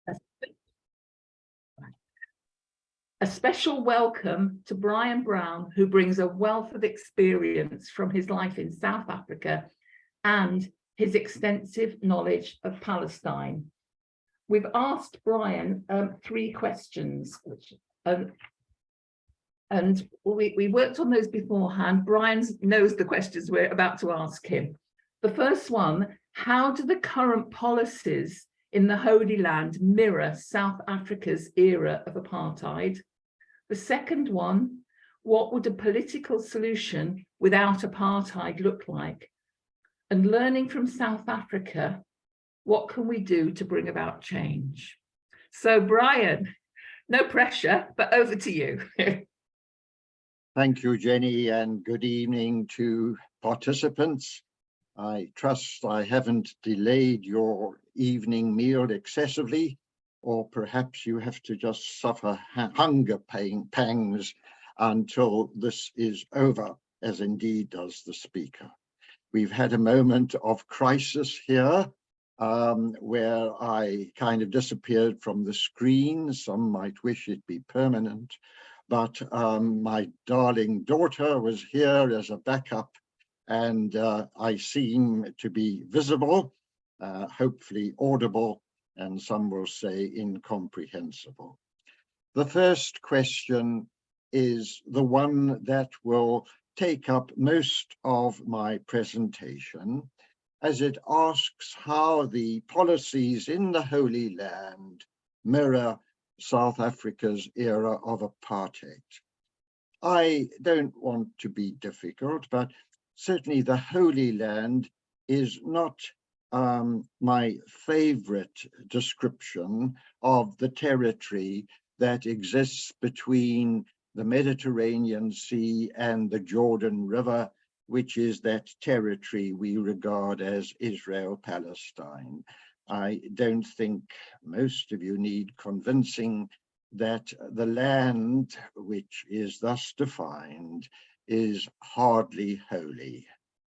A special welcome to Brian Brown, who brings a wealth of experience from his life in South Africa and his extensive knowledge of Palestine. We've asked Brian 3 questions, and we worked on those beforehand. Brian knows the questions we're about to ask him. The first one, how do the current policies in the Holy Land mirror South Africa's era of apartheid? The second one, what would a political solution without apartheid look like? And learning from South Africa, what can we do to bring about change? So Brian, no pressure, but over to you. Thank you, Jenny, and good evening to participants. I trust I haven't delayed your evening meal excessively, or perhaps you have to just suffer hunger pangs until this is over, as indeed does the speaker. We've had a moment of crisis here, where I kind of disappeared from the screen. Some might wish it be permanent, but my darling daughter was here as a backup, and I seem to be visible, hopefully audible, and some will say incomprehensible. The first question is the one that will take up most of my presentation, as it asks how the policies in the Holy Land mirror South Africa's era of apartheid. I don't want to be difficult, but certainly the Holy Land is not my favorite description of the territory that exists between the Mediterranean Sea and the Jordan River, which is that territory we regard as Israel-Palestine. I don't think most of you need convincing that the land which is thus defined is hardly holy.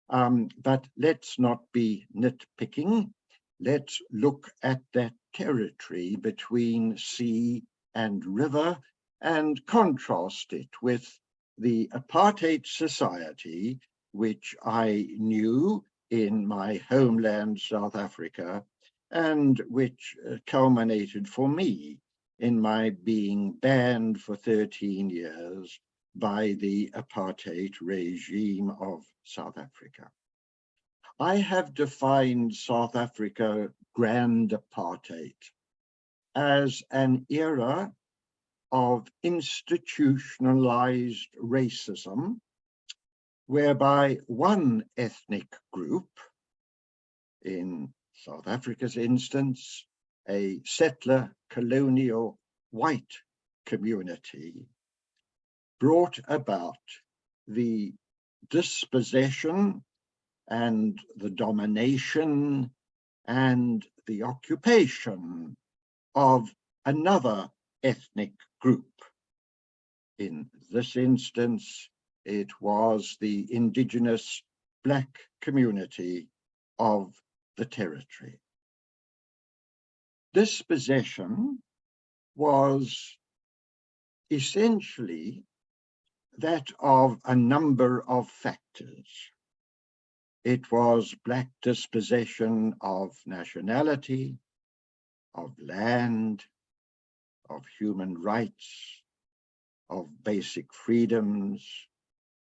But let's not be nitpicking. Let's look at that territory between sea and river and contrast it with the apartheid society, which I knew in my homeland, South Africa, and which culminated for me in my being banned for 13 years by the apartheid regime of South Africa. I have defined South Africa grand apartheid as an era of institutionalized racism, whereby one ethnic group, in South Africa's instance, a settler colonial white community, brought about the dispossession and the domination and the occupation of another ethnic group. In this instance, it was the indigenous Black community of the territory. Dispossession was essentially that of a number of factors. It was Black dispossession of nationality, of land, of human rights, of basic freedoms,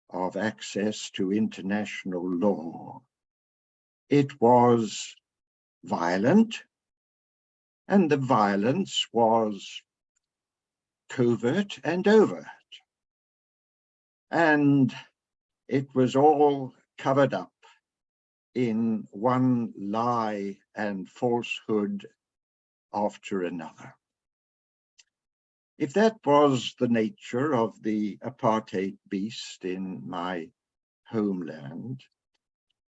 of access to international law. It was violent, and the violence was covert and overt. And it was all covered up in one lie and falsehood after another. If that was the nature of the apartheid beast in my homeland,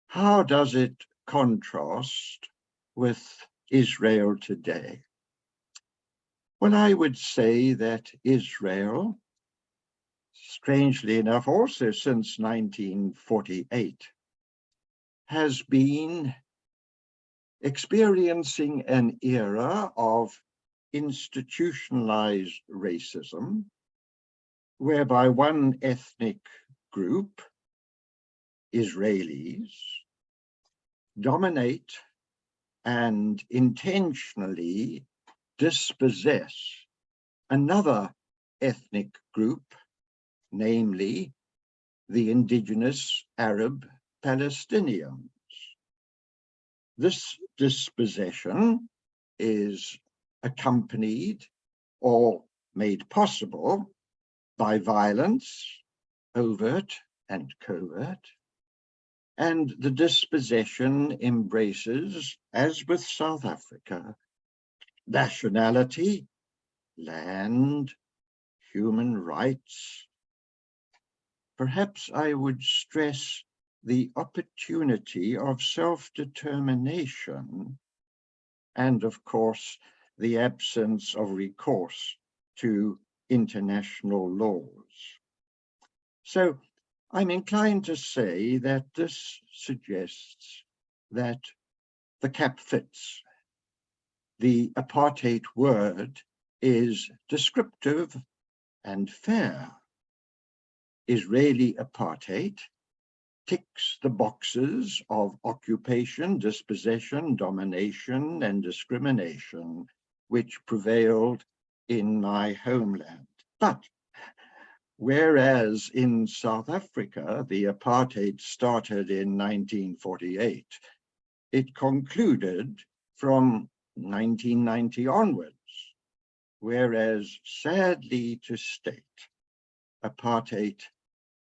how does it contrast with Israel today? Well, I would say that Israel, strangely enough, also since 1948, has been experiencing an era of institutionalized racism, whereby one ethnic group, Israelis, dominate and intentionally dispossess another ethnic group, namely the indigenous Arab Palestinians. This dispossession is accompanied or made possible by violence, overt and covert, and the dispossession embraces, as with South Africa, nationality, land, human rights. Perhaps I would stress the opportunity of self-determination and, of course, the absence of recourse to international laws. So I'm inclined to say that this suggests that the cap fits. The apartheid word is descriptive and fair. Israeli apartheid ticks the boxes of occupation, dispossession, domination, and discrimination which prevailed in my homeland. But whereas in South Africa, the apartheid started in 1948, it concluded from 1990 onwards, whereas sadly to state, apartheid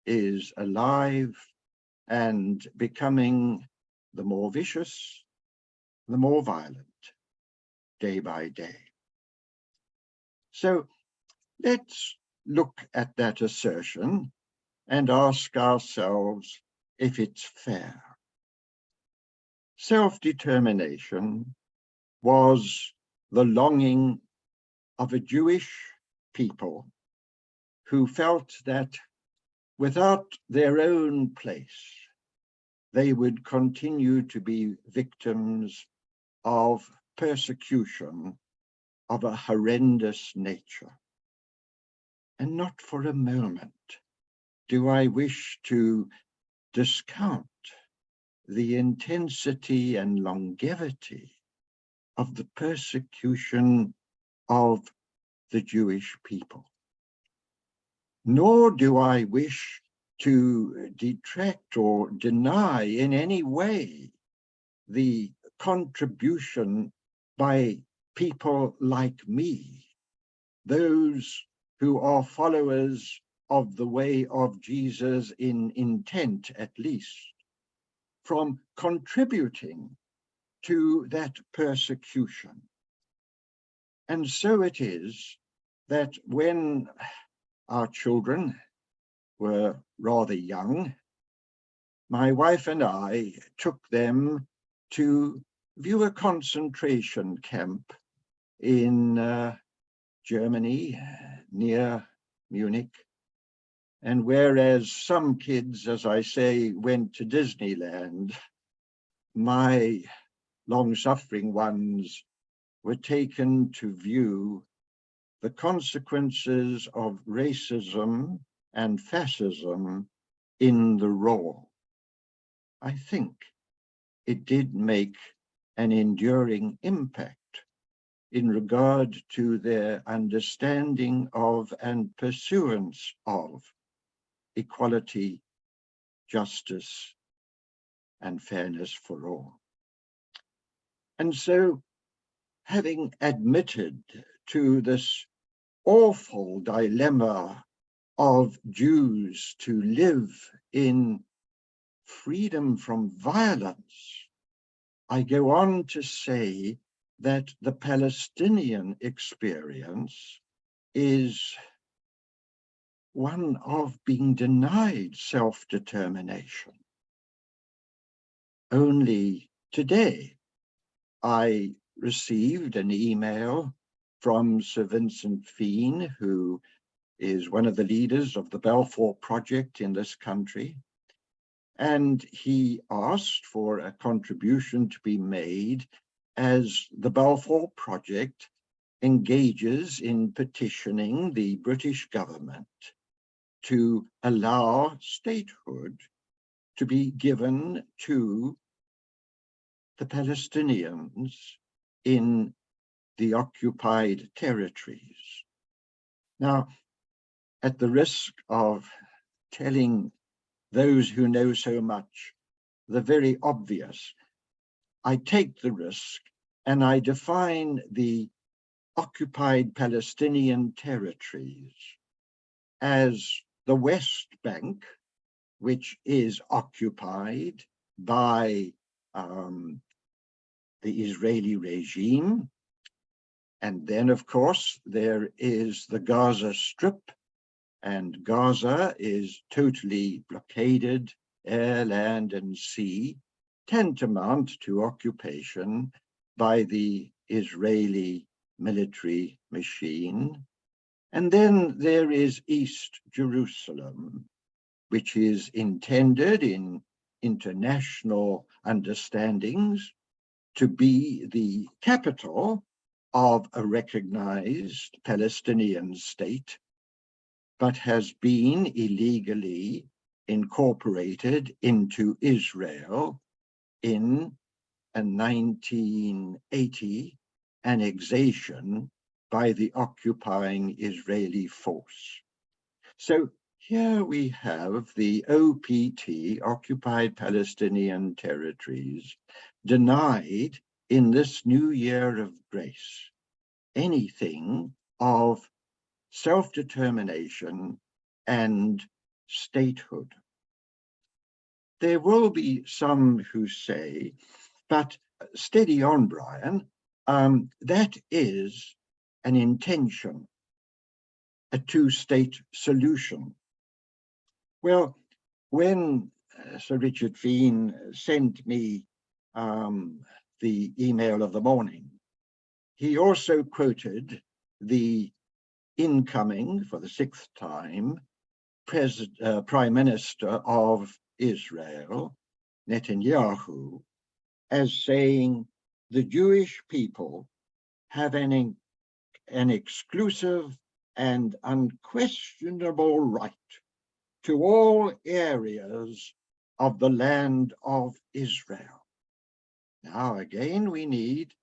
is alive and becoming the more vicious, the more violent, day by day. So let's look at that assertion and ask ourselves if it's fair. Self-determination was the longing of a Jewish people who felt that without their own place, they would continue to be victims of persecution of a horrendous nature. And not for a moment do I wish to discount the intensity and longevity of the persecution of the Jewish people. Nor do I wish to detract or deny in any way the contribution by people like me, those who are followers of the way of Jesus in intent at least, from contributing to that persecution. And so it is that when our children were rather young, my wife and I took them to view a concentration camp in Germany, near Munich. And whereas some kids, as I say, went to Disneyland, my long-suffering ones were taken to view the consequences of racism and fascism in the raw. I think it did make an enduring impact in regard to their understanding of and pursuance of equality, justice, and fairness for all. And so, having admitted to this awful dilemma of Jews to live in freedom from violence, I go on to say that the Palestinian experience is one of being denied self-determination. Only today, I received an email from Sir Vincent Feen, who is one of the leaders of the Balfour Project in this country, and he asked for a contribution to be made as the Balfour Project engages in petitioning the British government to allow statehood to be given to the Palestinians in the occupied territories. Now, at the risk of telling those who know so much the very obvious, I take the risk and I define the occupied Palestinian territories as the West Bank, which is occupied by the Israeli regime. And then, of course, there is the Gaza Strip, and Gaza is totally blockaded, air, land, and sea, tantamount to occupation by the Israeli military machine. And then there is East Jerusalem, which is intended in international understandings to be the capital of a recognized Palestinian state, but has been illegally incorporated into Israel in a 1980 annexation by the occupying Israeli force. So here we have the OPT, Occupied Palestinian Territories, denied in this new year of grace anything of self-determination and statehood. There will be some who say, but steady on, Brian, that is an intention, a two-state solution. Well, when Sir Richard Veen sent me the email of the morning, he also quoted the incoming, for the sixth time, Prime Minister of Israel, Netanyahu, as saying the Jewish people have an exclusive and unquestionable right to all areas of the land of Israel. Now, again, we need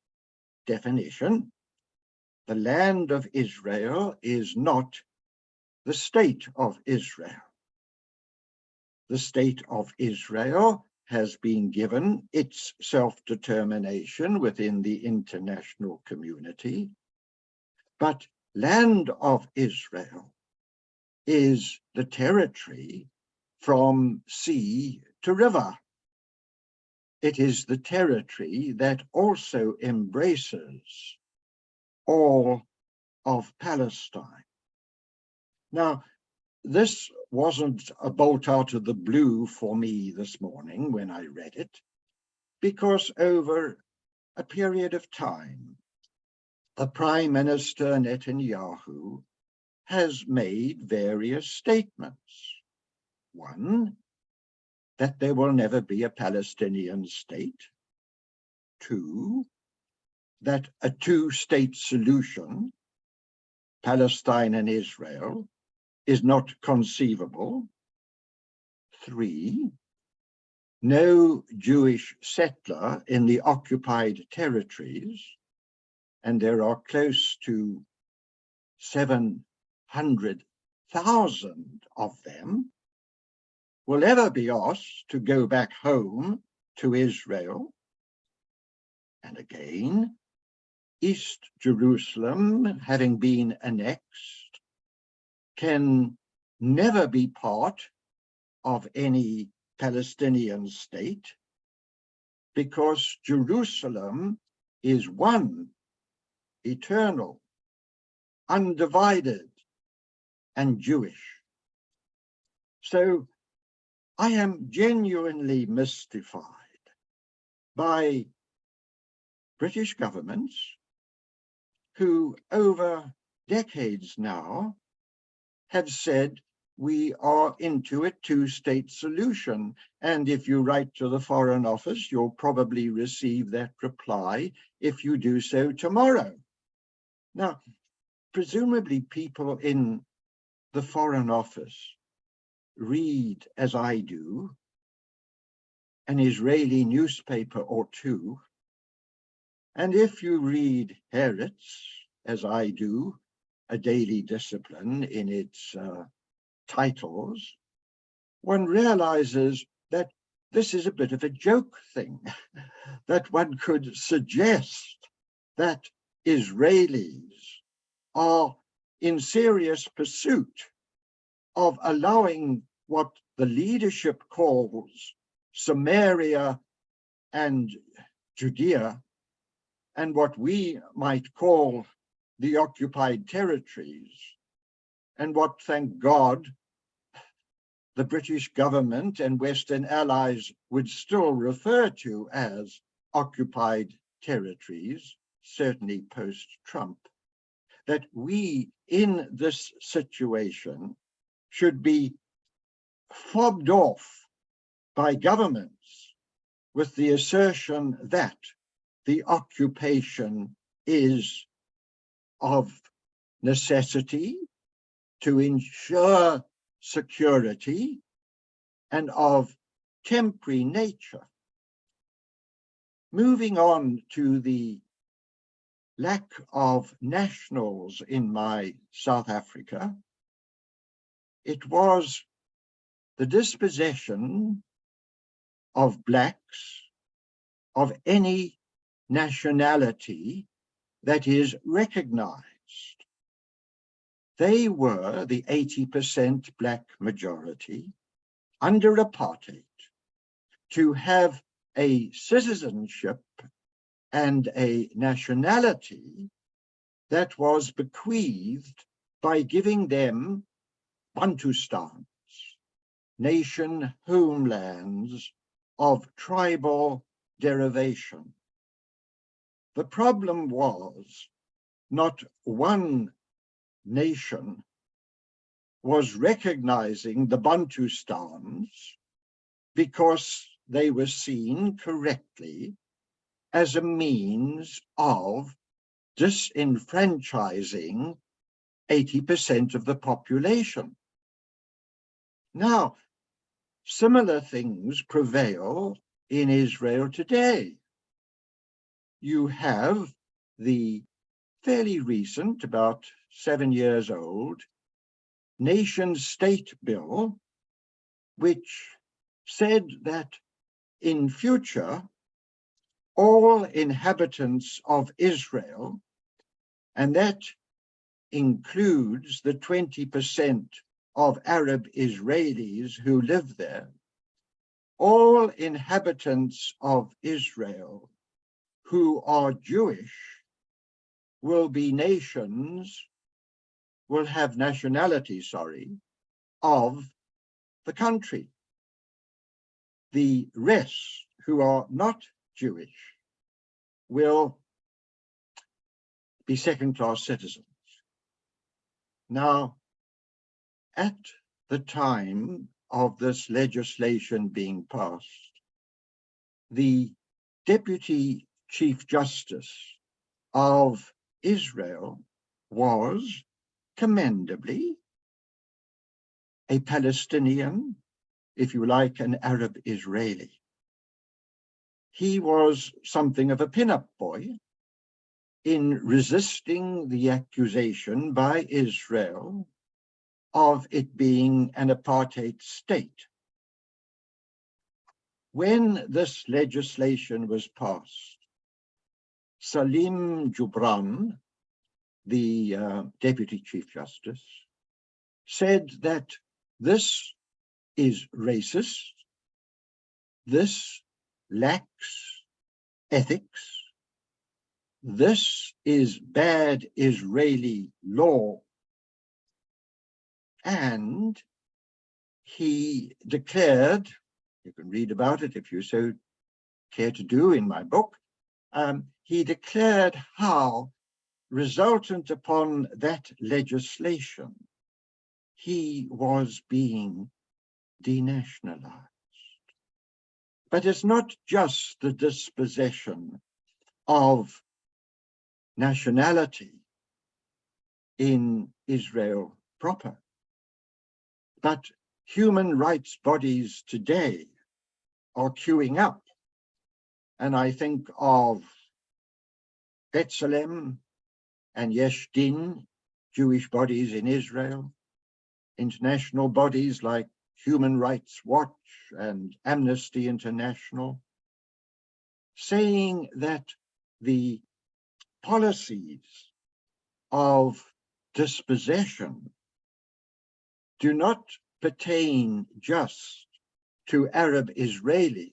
definition. The land of Israel is not the state of Israel. The state of Israel has been given its self-determination within the international community, but land of Israel is the territory from sea to river. It is the territory that also embraces all of Palestine. Now, this wasn't a bolt out of the blue for me this morning when I read it, because over a period of time, the Prime Minister Netanyahu has made various statements. One, that there will never be a Palestinian state. Two, that a two-state solution, Palestine and Israel, is not conceivable. Three, no Jewish settler in the occupied territories, and there are close to 700,000 of them, will ever be asked to go back home to Israel. And again, East Jerusalem, having been annexed, can never be part of any Palestinian state, because Jerusalem is one, eternal, undivided, and Jewish. So I am genuinely mystified by British governments who over decades now have said we are into a two-state solution. And if you write to the Foreign Office, you'll probably receive that reply if you do so tomorrow. Now, presumably people in the Foreign Office read, as I do, an Israeli newspaper or two. And if you read Haaretz, as I do, a daily discipline in its titles, one realizes that this is a bit of a joke thing, that one could suggest that Israelis are in serious pursuit of allowing what the leadership calls Samaria and Judea, and what we might call the occupied territories, and what, thank God, the British government and Western allies would still refer to as occupied territories, certainly post-Trump, that we in this situation should be fobbed off by governments with the assertion that the occupation is of necessity to ensure security and of temporary nature. Moving on to the lack of nationals in my South Africa, it was the dispossession of blacks of any nationality that is recognized. They were the 80% black majority under apartheid to have a citizenship and a nationality that was bequeathed by giving them Bantustans, nation homelands of tribal derivation. The problem was not one nation was recognizing the Bantustans because they were seen correctly as a means of disenfranchising 80% of the population. Now, similar things prevail in Israel today. You have the fairly recent, about 7 years old, nation-state bill, which said that in future, all inhabitants of Israel, and that includes the 20% of Arab Israelis who live there, all inhabitants of Israel who are Jewish will have nationality, of the country. The rest who are not Jewish will be second-class citizens. Now, at the time of this legislation being passed, the Deputy Chief Justice of Israel was commendably a Palestinian, if you like, an Arab Israeli. He was something of a pin-up boy in resisting the accusation by Israel of it being an apartheid state. When this legislation was passed, Salim Jubran, the Deputy Chief Justice, said that this is racist, this lacks ethics, this is bad Israeli law, and he declared, you can read about it if you so care to do in my book, he declared how, resultant upon that legislation, he was being denationalized. But it's not just the dispossession of nationality in Israel proper. But human rights bodies today are queuing up. And I think of B'Tselem and Yesh Din, Jewish bodies in Israel, international bodies like Human Rights Watch and Amnesty International, saying that the policies of dispossession do not pertain just to Arab Israelis,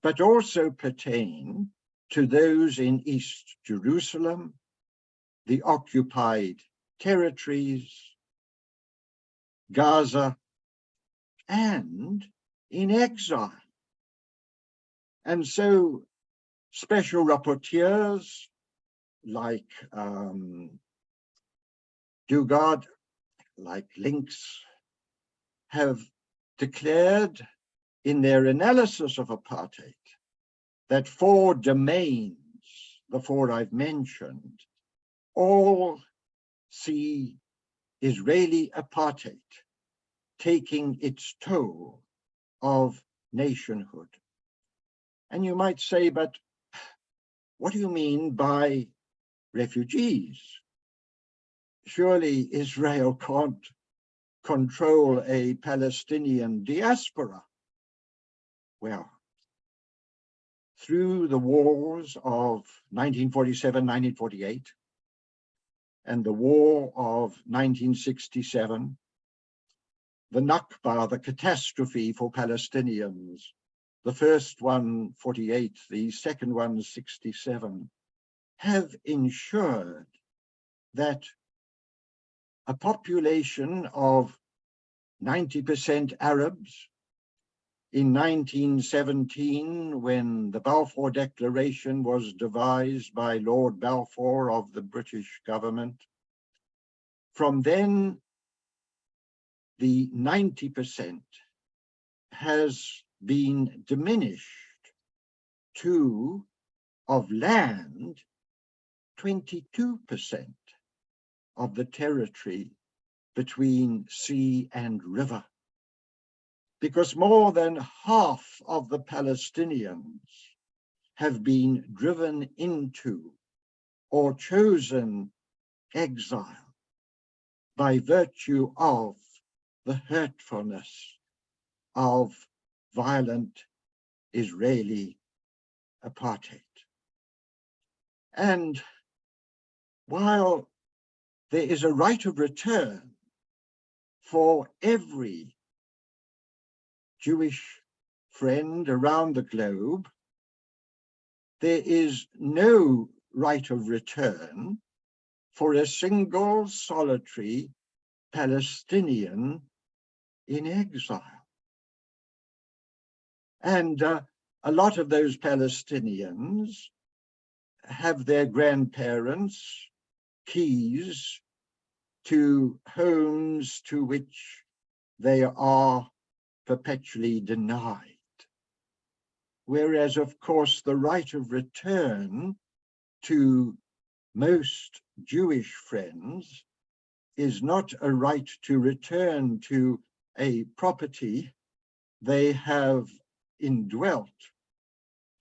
but also pertain to those in East Jerusalem, the occupied territories, Gaza, and in exile. And so special rapporteurs like Dugard, like Lynx, have declared in their analysis of apartheid that 4 domains, the 4 I've mentioned, all see Israeli apartheid taking its toll of nationhood. And you might say, but what do you mean by refugees? Surely Israel can't control a Palestinian diaspora. Well, through the wars of 1947, 1948, and the war of 1967, the Nakba, the catastrophe for Palestinians, the first one, 48, the second one, 67, have ensured that a population of 90% Arabs in 1917, when the Balfour Declaration was devised by Lord Balfour of the British government, from then the 90% has been diminished to, of land, 22% of the territory between sea and river, because more than half of the Palestinians have been driven into or chosen exile by virtue of the hurtfulness of violent Israeli apartheid. And while there is a right of return for every Jewish friend around the globe, there is no right of return for a single solitary Palestinian in exile. And a lot of those Palestinians have their grandparents' keys to homes to which they are perpetually denied. Whereas, of course, the right of return to most Jewish friends is not a right to return to a property they have indwelt.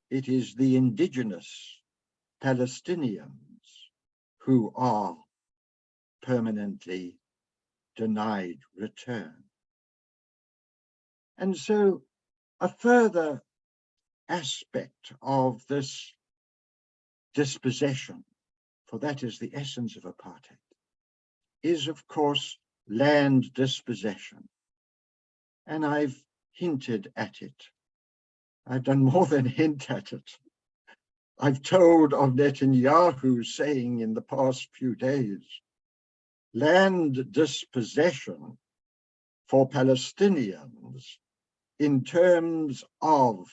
It is the indigenous Palestinians who are permanently denied return. And so a further aspect of this dispossession, for that is the essence of apartheid, is of course land dispossession. And I've hinted at it. I've done more than hint at it. I've told of Netanyahu saying in the past few days, land dispossession for Palestinians in terms of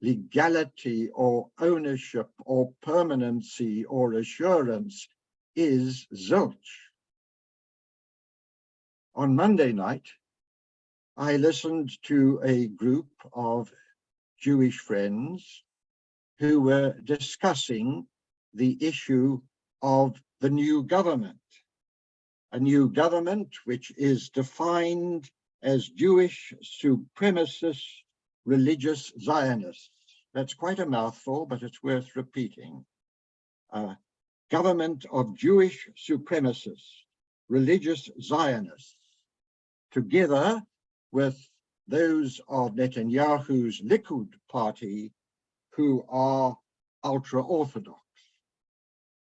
legality or ownership or permanency or assurance is zilch. On Monday night, I listened to a group of Jewish friends who were discussing the issue of the new government a new government which is defined as Jewish supremacist religious Zionists. That's quite a mouthful, but it's worth repeating. Government of Jewish supremacists, religious Zionists, together with those of Netanyahu's Likud party, who are ultra-Orthodox.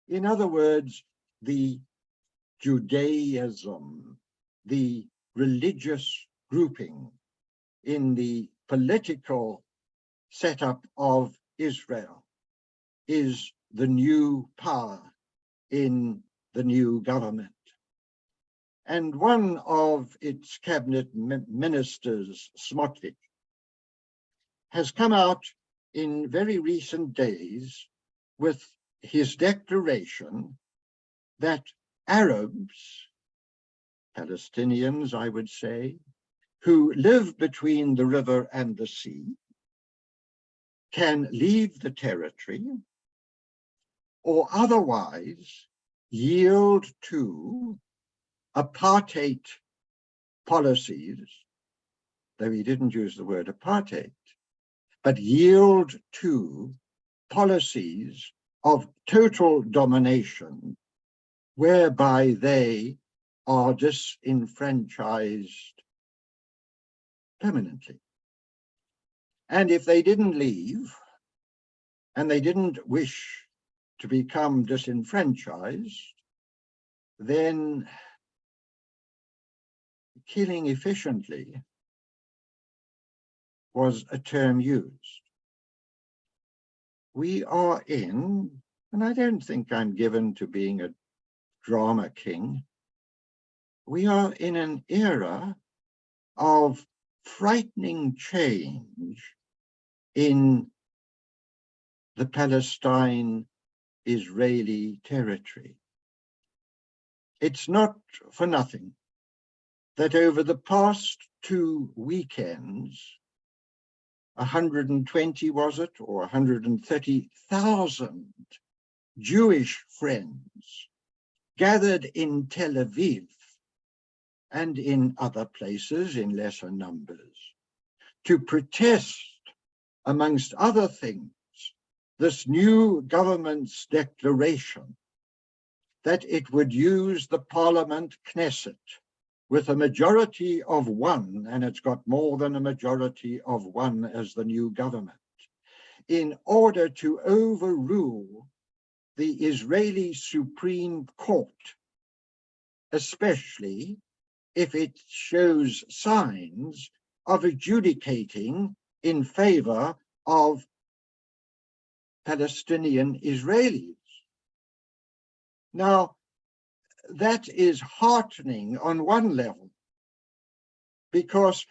In other words, the Judaism, the religious grouping in the political setup of Israel, is the new power in the new government. And one of its cabinet ministers, Smotrich, has come out in very recent days with his declaration that Arabs, Palestinians, I would say, who live between the river and the sea, can leave the territory or otherwise yield to apartheid policies, though he didn't use the word apartheid, but yield to policies of total domination whereby they are disenfranchised permanently. And if they didn't leave and they didn't wish to become disenfranchised, then killing efficiently was a term used. We are in, and I don't think I'm given to being a drama king, we are in an era of frightening change in the Palestine-Israeli territory. It's not for nothing that over the past 2 weekends, 120, was it, or 130,000 Jewish friends gathered in Tel Aviv and in other places in lesser numbers to protest, amongst other things, this new government's declaration that it would use the parliament Knesset with a majority of 1, and it's got more than a majority of 1 as the new government, in order to overrule the Israeli Supreme Court, especially if it shows signs of adjudicating in favor of Palestinian Israelis. Now, that is heartening on one level, because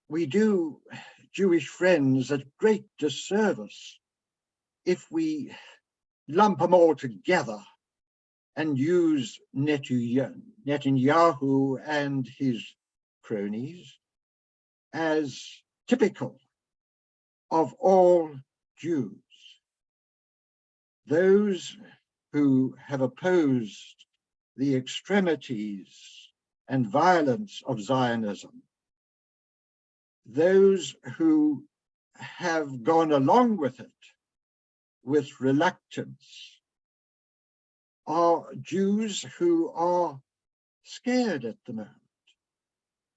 we do Jewish friends a great disservice if we lump them all together and use Netanyahu and his cronies as typical of all Jews. Those who have opposed the extremities and violence of Zionism, those who have gone along with it with reluctance, are Jews who are scared at the moment,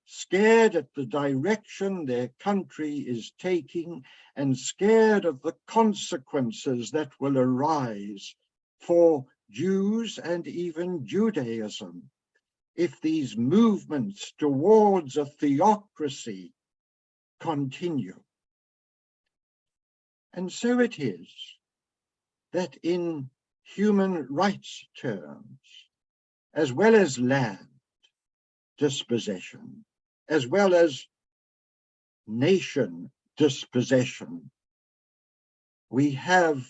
scared at the direction their country is taking, and scared of the consequences that will arise for Jews and even Judaism if these movements towards a theocracy continue. And so it is that in human rights terms, as well as land dispossession, as well as nation dispossession, we have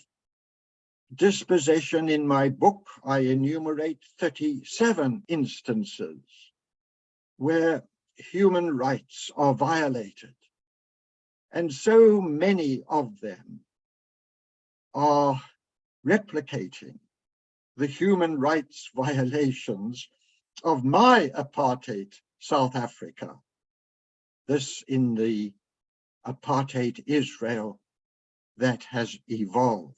dispossession. In my book, I enumerate 37 instances where human rights are violated. And so many of them are replicating the human rights violations of my apartheid South Africa, this in the Apartheid Israel that has evolved.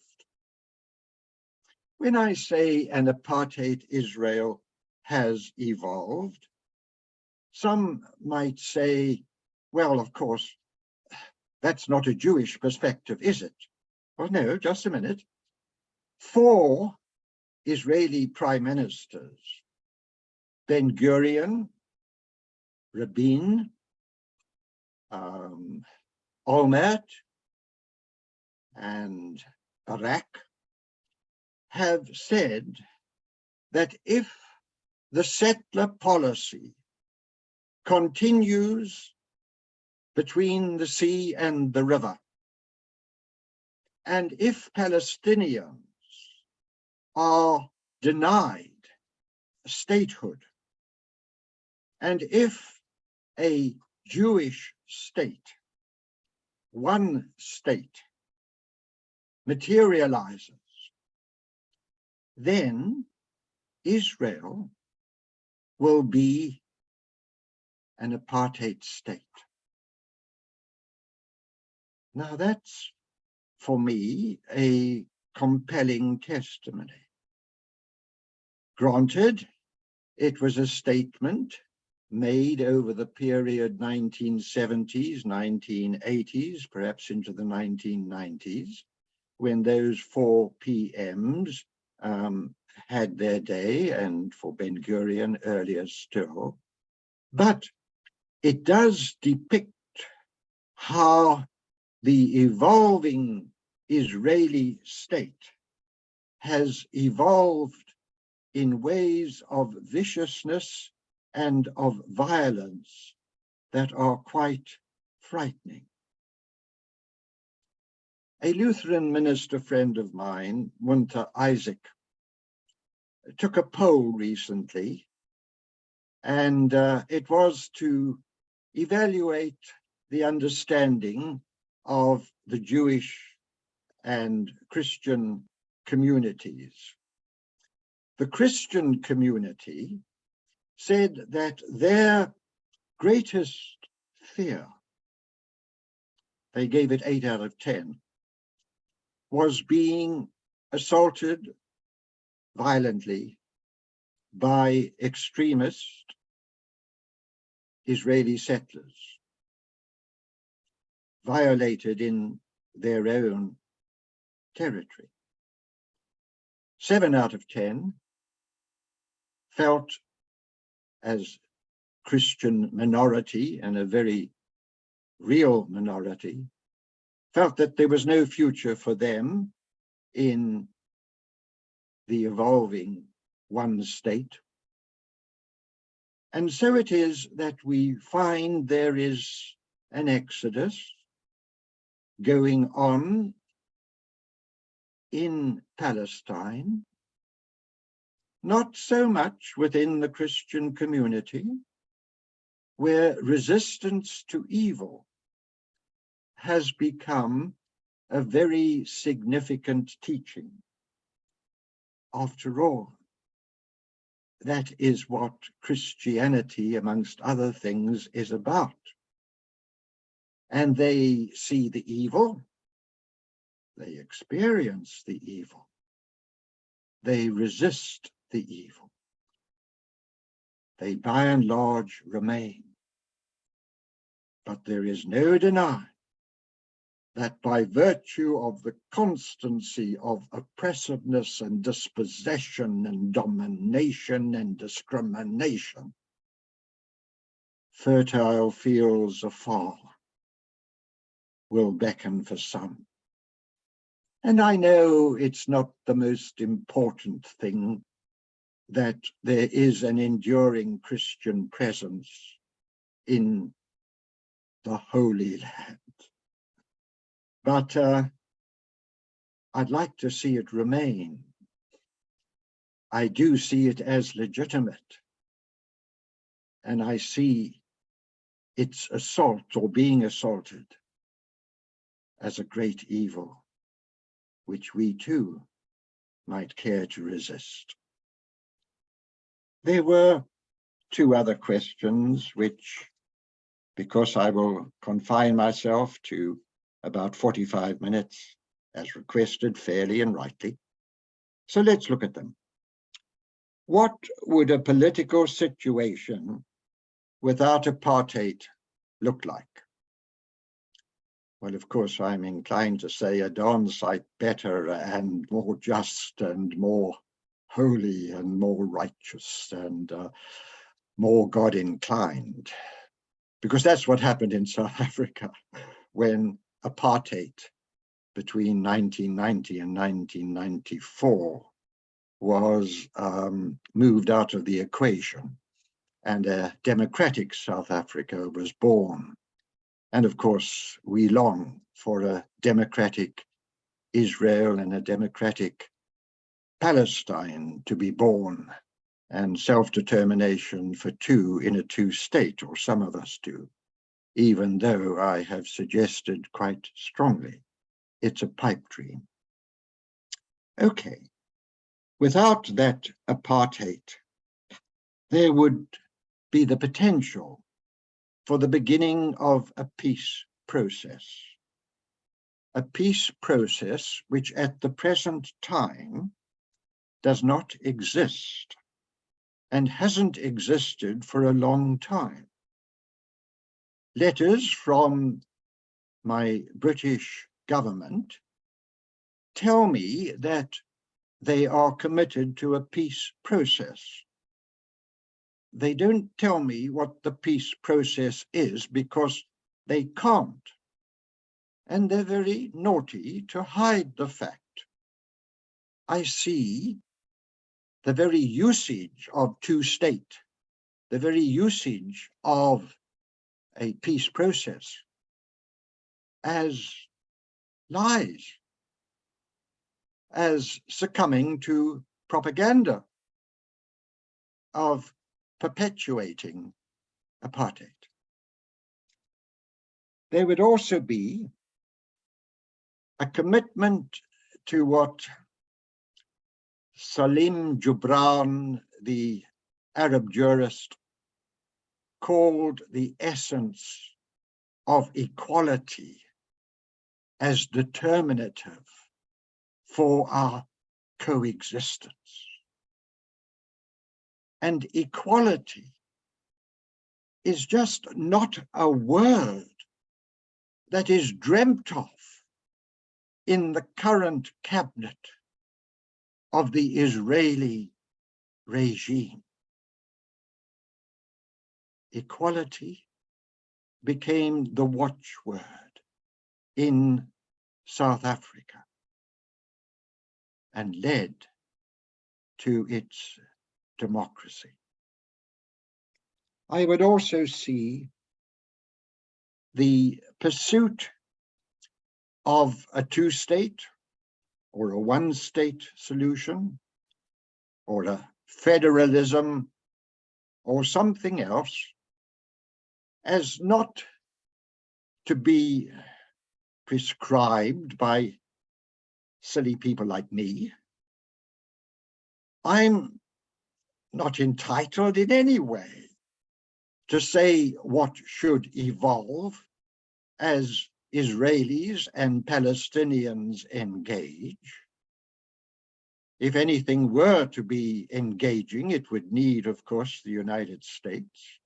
When I say an Apartheid Israel has evolved, some might say, well, of course, that's not a Jewish perspective, is it? Well, no, just a minute. 4 Israeli prime ministers, Ben-Gurion, Rabin, Olmert, and Barak, have said that if the settler policy continues between the sea and the river, and if Palestinians are denied statehood, and if a Jewish state, one state, materializes, then Israel will be an apartheid state. Now that's, for me, a compelling testimony. Granted, it was a statement made over the period 1970s, 1980s, perhaps into the 1990s, when those 4 PMs had their day, and for Ben-Gurion earlier still. But it does depict how the evolving Israeli state has evolved in ways of viciousness and of violence that are quite frightening. A Lutheran minister friend of mine, Munter Isaac, took a poll recently, and it was to evaluate the understanding of the Jewish and Christian communities. The Christian community said that their greatest fear, they gave it 8 out of 10, was being assaulted violently by extremist Israeli settlers, violated in their own territory. 7 out of 10 felt, as Christian minority, and a very real minority, felt that there was no future for them in the evolving one state. And so it is that we find there is an exodus going on in Palestine, not so much within the Christian community, where resistance to evil has become a very significant teaching. After all, that is what Christianity, amongst other things, is about. And they see the evil, they experience the evil, they resist the evil. They by and large remain. But there is no denying that by virtue of the constancy of oppressiveness and dispossession and domination and discrimination, fertile fields afar will beckon for some. And I know it's not the most important thing that there is an enduring Christian presence in the Holy Land. But I'd like to see it remain. I do see it as legitimate. And I see its assault or being assaulted as a great evil, which we too might care to resist. There were two other questions, which, because I will confine myself to about 45 minutes, as requested fairly and rightly. So let's look at them. What would a political situation without apartheid look like? Well, of course, I'm inclined to say a darn sight better and more just and more holy and more righteous and more God-inclined, because that's what happened in South Africa when apartheid between 1990 and 1994 was moved out of the equation, and a democratic South Africa was born. And of course, we long for a democratic Israel and a democratic Palestine to be born, and self-determination for two in a two-state, or some of us do, even though I have suggested quite strongly it's a pipe dream. Okay, without that apartheid, there would be the potential for the beginning of a peace process. A peace process which at the present time does not exist and hasn't existed for a long time. Letters from my British government tell me that they are committed to a peace process. They don't tell me what the peace process is because they can't. And they're very naughty to hide the fact. I see the very usage of two-state, the very usage of a peace process as lies, as succumbing to propaganda of perpetuating apartheid. There would also be a commitment to what Salim Gibran, the Arab jurist, called the essence of equality as determinative for our coexistence. And equality is just not a word that is dreamt of in the current cabinet of the Israeli regime. Equality became the watchword in South Africa and led to its democracy. I would also see the pursuit of a two-state or a one-state solution or a federalism or something else as not to be prescribed by silly people like me. I'm not entitled in any way to say what should evolve as Israelis and Palestinians engage. If anything were to be engaging, it would need, of course, the United States.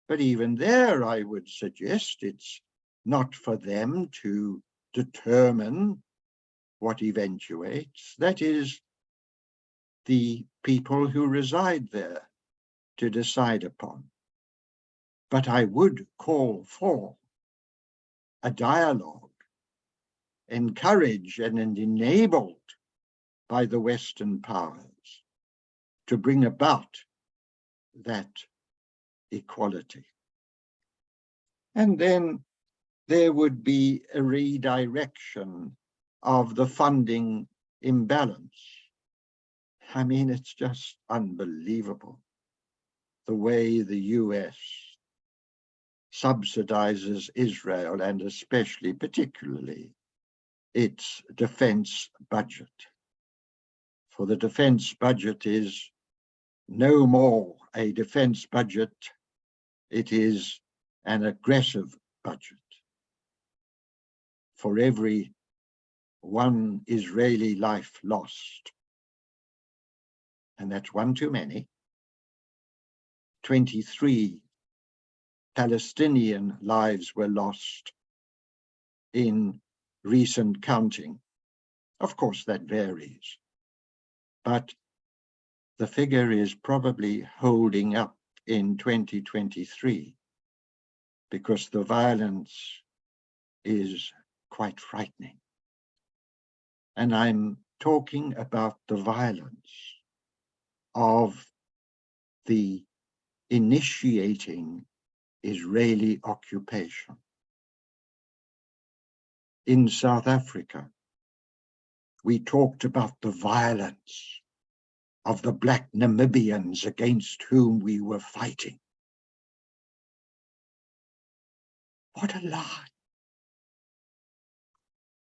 But even there, I would suggest it's not for them to determine what eventuates. That is the people who reside there to decide upon. But I would call for a dialogue, encouraged and enabled by the Western powers to bring about that equality. And then there would be a redirection of the funding imbalance. I mean, it's just unbelievable the way the US subsidizes Israel, and especially, particularly, its defense budget. For the defense budget is no more a defense budget, it is an aggressive budget. For every one Israeli life lost, and that's one too many, 23 Palestinian lives were lost in recent counting. Of course, that varies, but the figure is probably holding up in 2023 because the violence is quite frightening. And I'm talking about the violence of the initiating Israeli occupation. In South Africa, we talked about the violence of the Black Namibians against whom we were fighting. What a lie.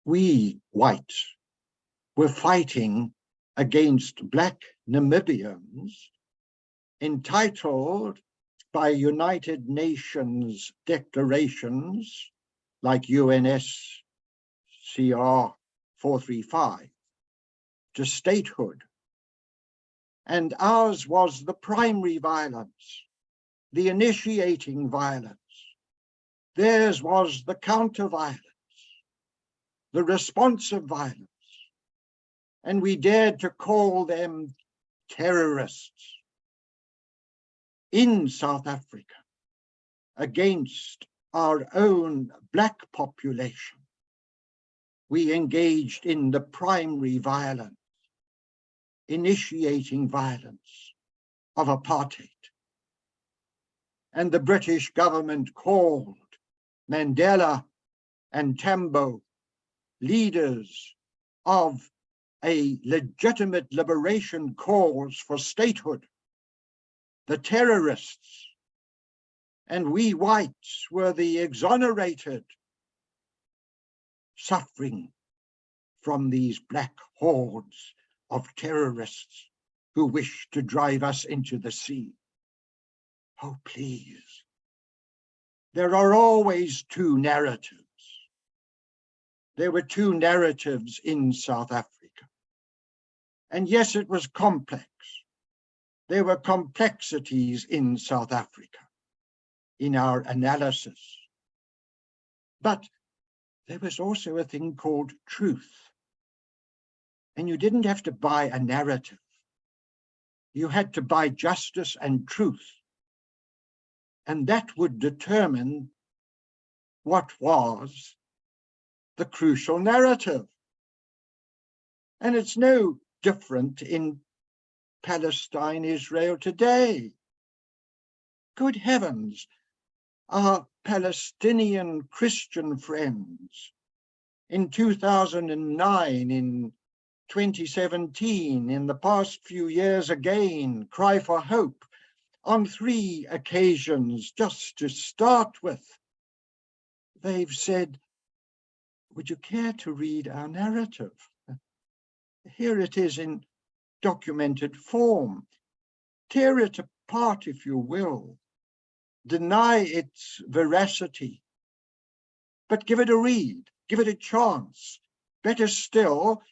We whites were fighting against Black Namibians entitled by United Nations declarations like UNSCR 435 to statehood. And ours was the primary violence, the initiating violence. Theirs was the counter-violence, the responsive violence. And we dared to call them terrorists in South Africa against our own Black population. We engaged in the primary violence, initiating violence of apartheid. And the British government called Mandela and Tambo leaders of a legitimate liberation cause for statehood, the terrorists, and we whites were the exonerated, suffering from these Black hordes of terrorists who wish to drive us into the sea. Oh, please. There are always two narratives. There were two narratives in South Africa. And yes, it was complex. There were complexities in South Africa in our analysis. But there was also a thing called truth. And you didn't have to buy a narrative. You had to buy justice and truth. And that would determine what was the crucial narrative. And it's no different in Palestine, Israel today. Good heavens, our Palestinian Christian friends in 2009, in 2017, in the past few years again, cry for hope on 3 occasions, just to start with. They've said, would you care to read our narrative? Here it is in documented form. Tear it apart if you will. Deny its veracity, but give it a read, give it a chance. Better still,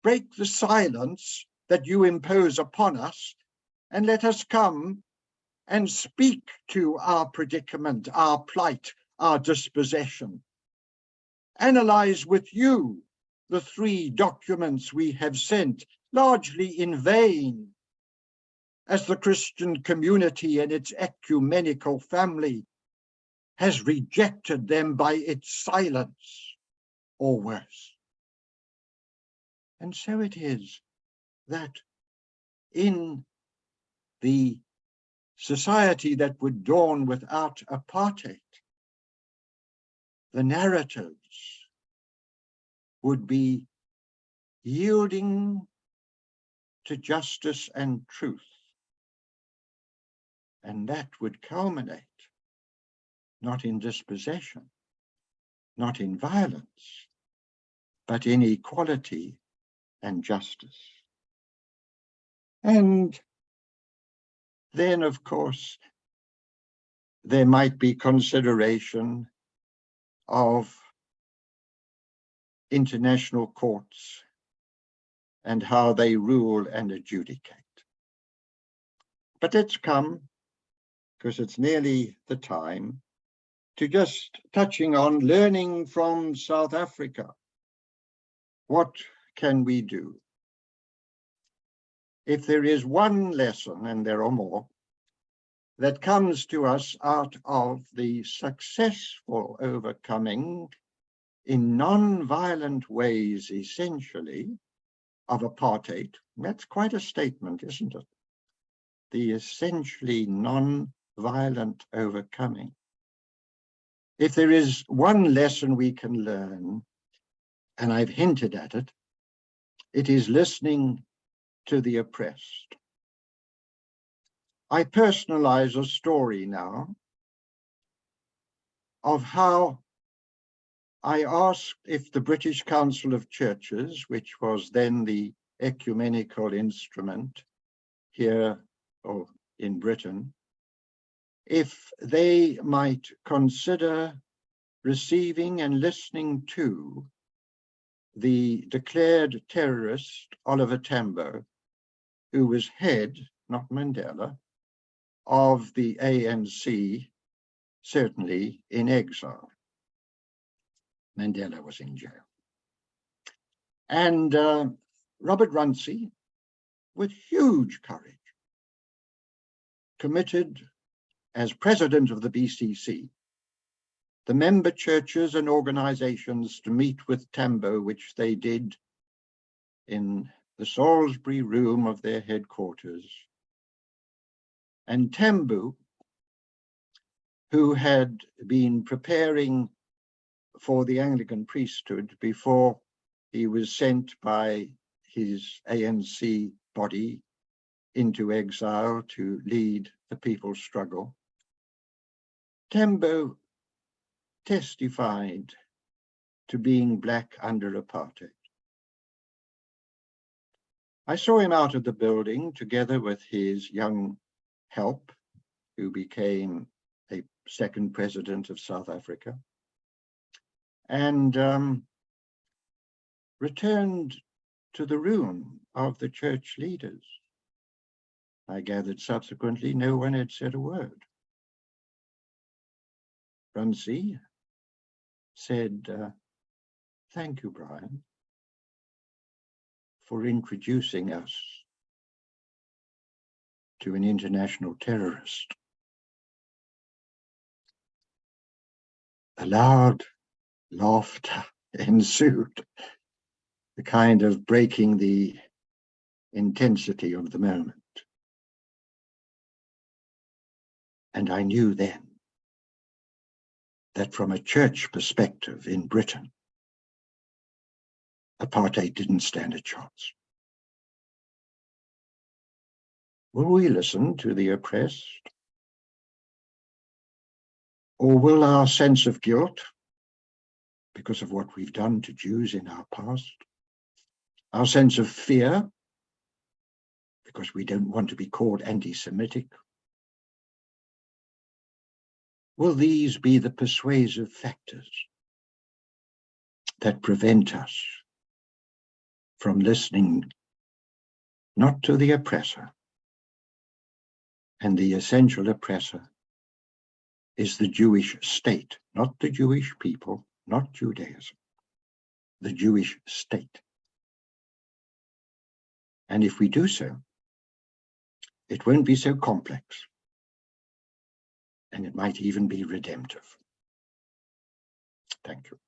break the silence that you impose upon us and let us come and speak to our predicament, our plight, our dispossession. Analyze with you the 3 documents we have sent, largely in vain, as the Christian community and its ecumenical family has rejected them by its silence, or worse. And so it is that in the society that would dawn without apartheid, the narratives would be yielding to justice and truth. And that would culminate not in dispossession, not in violence, but in equality and justice. And then of course, there might be consideration of international courts and how they rule and adjudicate. But let's come, because it's nearly the time, to just touching on learning from South Africa. What can we do? If there is one lesson, and there are more, that comes to us out of the successful overcoming in non-violent ways, essentially, of apartheid, that's quite a statement, isn't it? The essentially non-violent overcoming. If there is one lesson we can learn, and I've hinted at it, it is listening to the oppressed. I personalize a story now of how I asked if the British Council of Churches, which was then the ecumenical instrument here or in Britain, if they might consider receiving and listening to the declared terrorist Oliver Tambo, who was head, not Mandela, of the ANC, certainly in exile. Mandela was in jail. And Robert Runcie, with huge courage, committed as president of the BCC, the member churches and organizations to meet with Tambo, which they did in the Salisbury room of their headquarters. And Tambo, who had been preparing for the Anglican priesthood before he was sent by his ANC body into exile to lead the people's struggle, Tambo testified to being black under apartheid. I saw him out of the building together with his young help, who became a second president of South Africa, and returned to the room of the church leaders. I gathered subsequently no one had said a word. Runcie said, "Thank you, Brian, for introducing us to an international terrorist." A loud laughter ensued, the kind of breaking the intensity of the moment. And I knew then that from a church perspective in Britain, apartheid didn't stand a chance. Will we listen to the oppressed? Or will our sense of guilt, because of what we've done to Jews in our past, our sense of fear, because we don't want to be called anti-Semitic, will these be the persuasive factors that prevent us from listening not to the oppressor? And the essential oppressor is the Jewish state, not the Jewish people, not Judaism, the Jewish state. And if we do so, it won't be so complex, and it might even be redemptive. Thank you.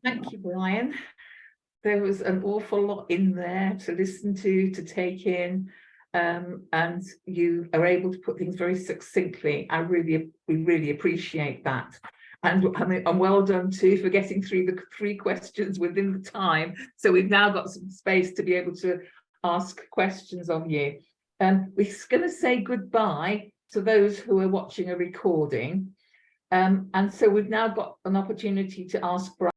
Thank you, Brian. There was an awful lot in there to listen to take in, and you are able to put things very succinctly. We really appreciate that. And well done too for getting through the 3 questions within the time. So we've now got some space to be able to ask questions of you. We're going to say goodbye to those who are watching a recording. And so we've now got an opportunity to ask Brian